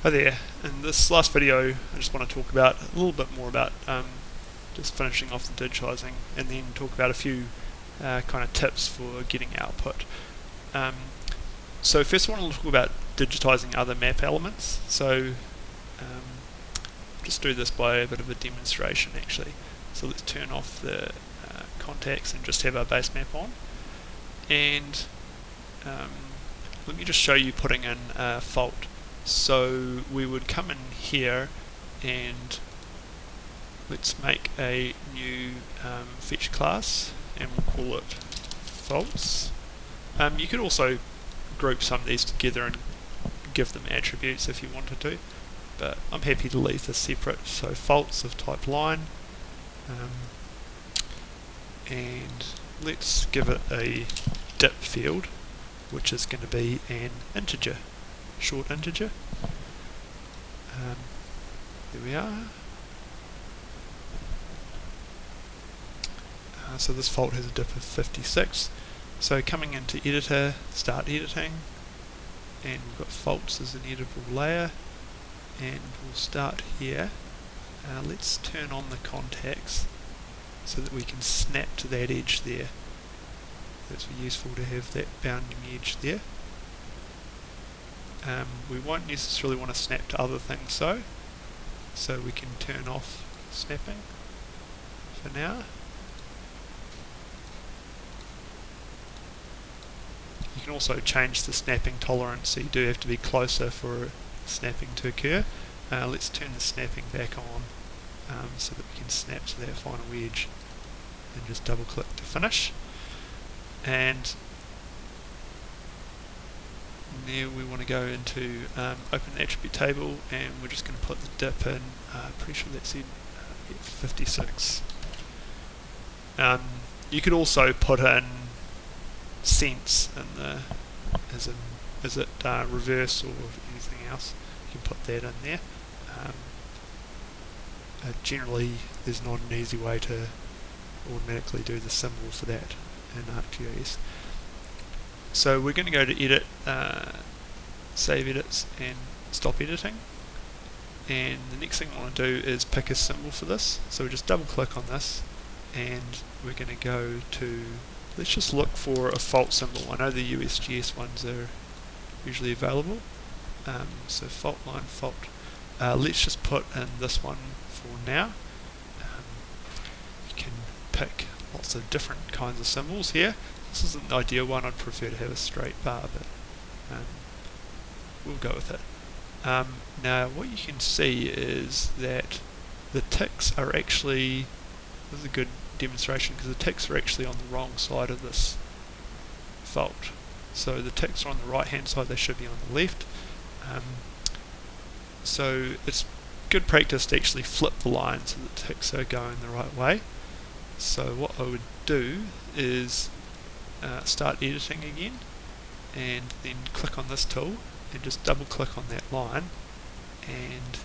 Hi there. In this last video I just want to talk about a little bit more about just finishing off the digitising, and then talk about a few kind of tips for getting output. So first I want to talk about digitising other map elements. So just do this by a bit of a demonstration actually. So let's turn off the contacts and just have our base map on, and let me just show you putting in a fault. So we would come in here and let's make a new feature class, and we'll call it faults. You could also group some of these together and give them attributes if you wanted to, but I'm happy to leave this separate. So faults of type line, and let's give it a dip field, which is going to be an integer. Short integer. There we are. So this fault has a dip of 56. So coming into editor, start editing, and we've got faults as an editable layer, and we'll start here. Let's turn on the contacts so that we can snap to that edge there. That's useful to have that bounding edge there. We won't necessarily want to snap to other things so we can turn off snapping for now. You can also change the snapping tolerance, so you do have to be closer for snapping to occur. Let's turn the snapping back on so that we can snap to that final edge, and just double click to finish. And there we want to go into open the attribute table, and we're just going to put the dip in. Pretty sure that's in 56. You could also put in sense in the is it reverse or anything else. You can put that in there. Generally there's not an easy way to automatically do the symbol for that in ArcGIS. So we're going to go to edit, save edits, and stop editing. And the next thing I want to do is pick a symbol for this. So we just double click on this, and we're going to go to, let's just look for a fault symbol. I know the USGS ones are usually available. So fault line, fault. Let's just put in this one for now. You can pick lots of different kinds of symbols here. This isn't the ideal one. I'd prefer to have a straight bar, but we'll go with it. Now what you can see is that the ticks are actually, this is a good demonstration because the ticks are actually on the wrong side of this fault. So the ticks are on the right hand side, they should be on the left. So it's good practice to actually flip the line so the ticks are going the right way. So what I would do is start editing again, and then click on this tool and just double click on that line, and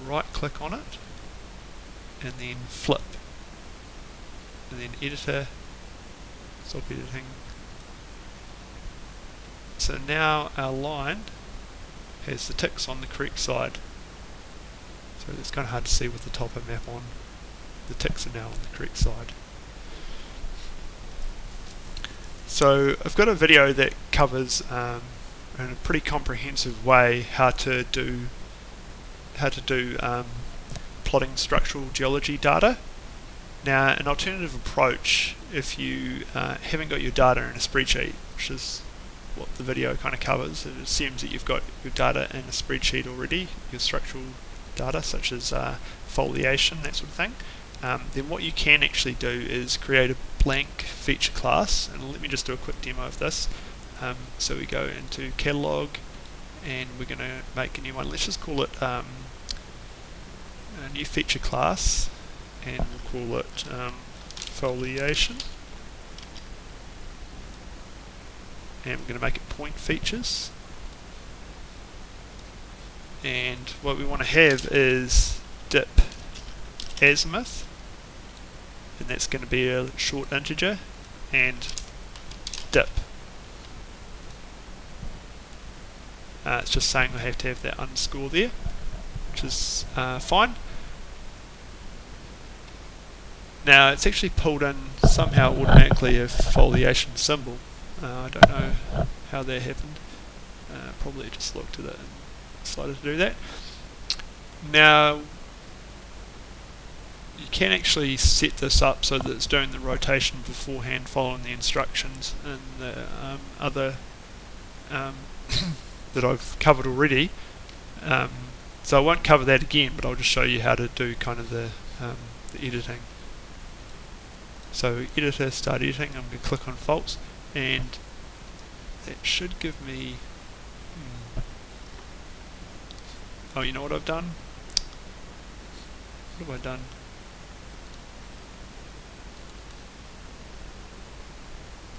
right click on it, and then flip, and then editor, stop editing. So now our line has the ticks on the correct side. So it's kind of hard to see with the topo map on. The ticks are now on the correct side. So I've got a video that covers in a pretty comprehensive way how to do plotting structural geology data. Now an alternative approach, if you haven't got your data in a spreadsheet, which is what the video kind of covers, it assumes that you've got your data in a spreadsheet already, your structural data such as foliation, that sort of thing. Then what you can actually do is create a blank feature class, and let me just do a quick demo of this. So we go into catalog, and we're going to make a new one. Let's just call it a new feature class, and we'll call it foliation, and we're going to make it point features. And what we want to have is dip azimuth, and that's going to be a short integer, and dip It's just saying I have to have that underscore there, which is fine. Now it's actually pulled in somehow automatically a foliation symbol. I don't know how that happened. Probably just looked at it and decided to do that. Now you can actually set this up so that it's doing the rotation beforehand following the instructions and the other that I've covered already. So I won't cover that again, but I'll just show you how to do kind of the editing. So editor, start editing, I'm going to click on faults, and that should give me oh, you know what I've done? What have I done?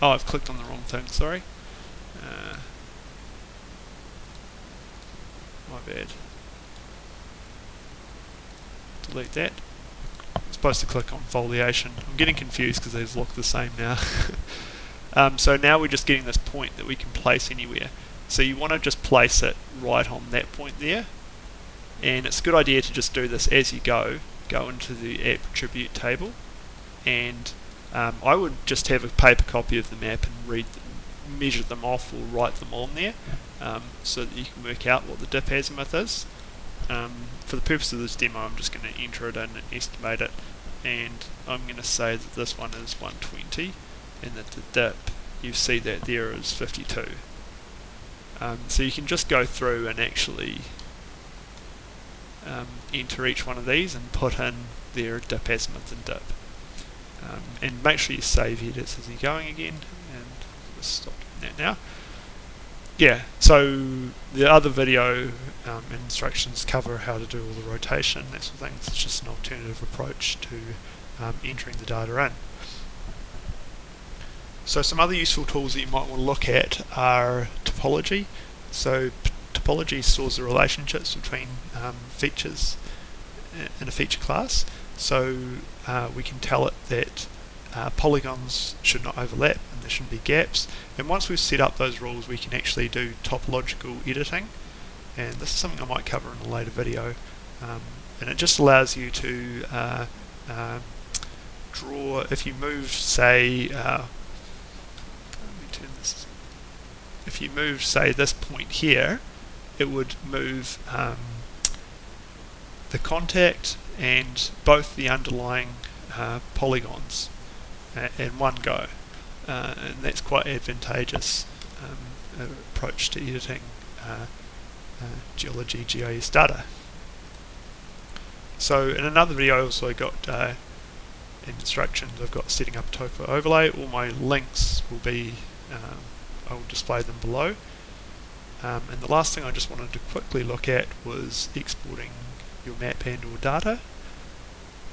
Oh, I've clicked on the wrong thing, sorry. My bad. Delete that. I'm supposed to click on foliation. I'm getting confused because these look the same now. So now we're just getting this point that we can place anywhere. So you want to just place it right on that point there. And it's a good idea to just do this as you go. Go into the attribute table, and I would just have a paper copy of the map and measure them off or write them on there, so that you can work out what the dip azimuth is. For the purpose of this demo, I'm just going to enter it in and estimate it, and I'm going to say that this one is 120 and that the dip, you see that there, is 52. So you can just go through and actually enter each one of these and put in their dip azimuth and dip. And make sure you save edits as you're going again, and let's stop doing that now. Yeah, so the other video and instructions cover how to do all the rotation, that sort of thing. It's just an alternative approach to entering the data in. So some other useful tools that you might want to look at are topology. So topology stores the relationships between features in a feature class. So we can tell it that polygons should not overlap and there shouldn't be gaps. And once we've set up those rules, we can actually do topological editing. And this is something I might cover in a later video. And it just allows you to draw, if you move, say, if you move, say, this point here, it would move the contact and both the underlying polygons in one go, and that's quite advantageous approach to editing geology GIS data. So in another video also I got instructions. I've got setting up a topo overlay. All my links will be I will display them below. And the last thing I just wanted to quickly look at was exporting your map and or data.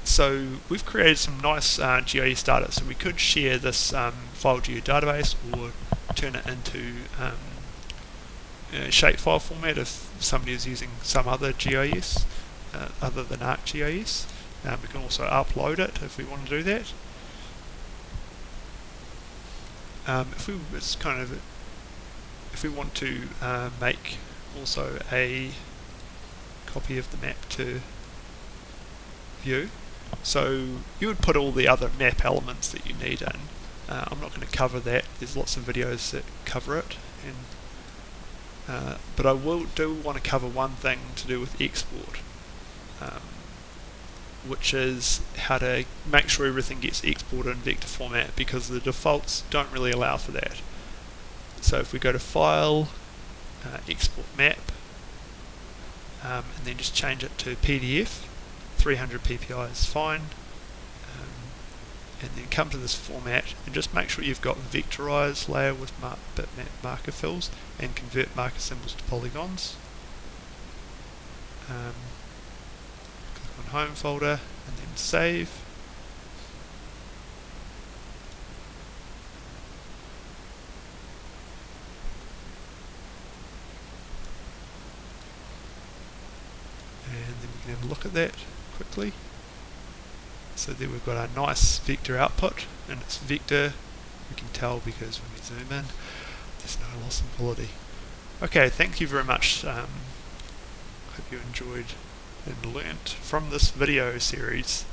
So we've created some nice GIS data, so we could share this file geodatabase or turn it into shapefile format if somebody is using some other GIS other than ArcGIS. We can also upload it if we want to do that. If we want to make also a copy of the map to view, so you would put all the other map elements that you need in. I'm not going to cover that. There's lots of videos that cover it, and but I do want to cover one thing to do with export, which is how to make sure everything gets exported in vector format, because the defaults don't really allow for that. So if we go to File, Export Map, and then just change it to PDF, 300 ppi is fine, and then come to this format and just make sure you've got vectorize layer with bitmap marker fills and convert marker symbols to polygons. Click on Home folder and then save. And then we can have a look at that quickly. So there we've got our nice vector output, and it's vector. We can tell because when we zoom in, there's no loss in quality. Okay, thank you very much. Hope you enjoyed and learnt from this video series.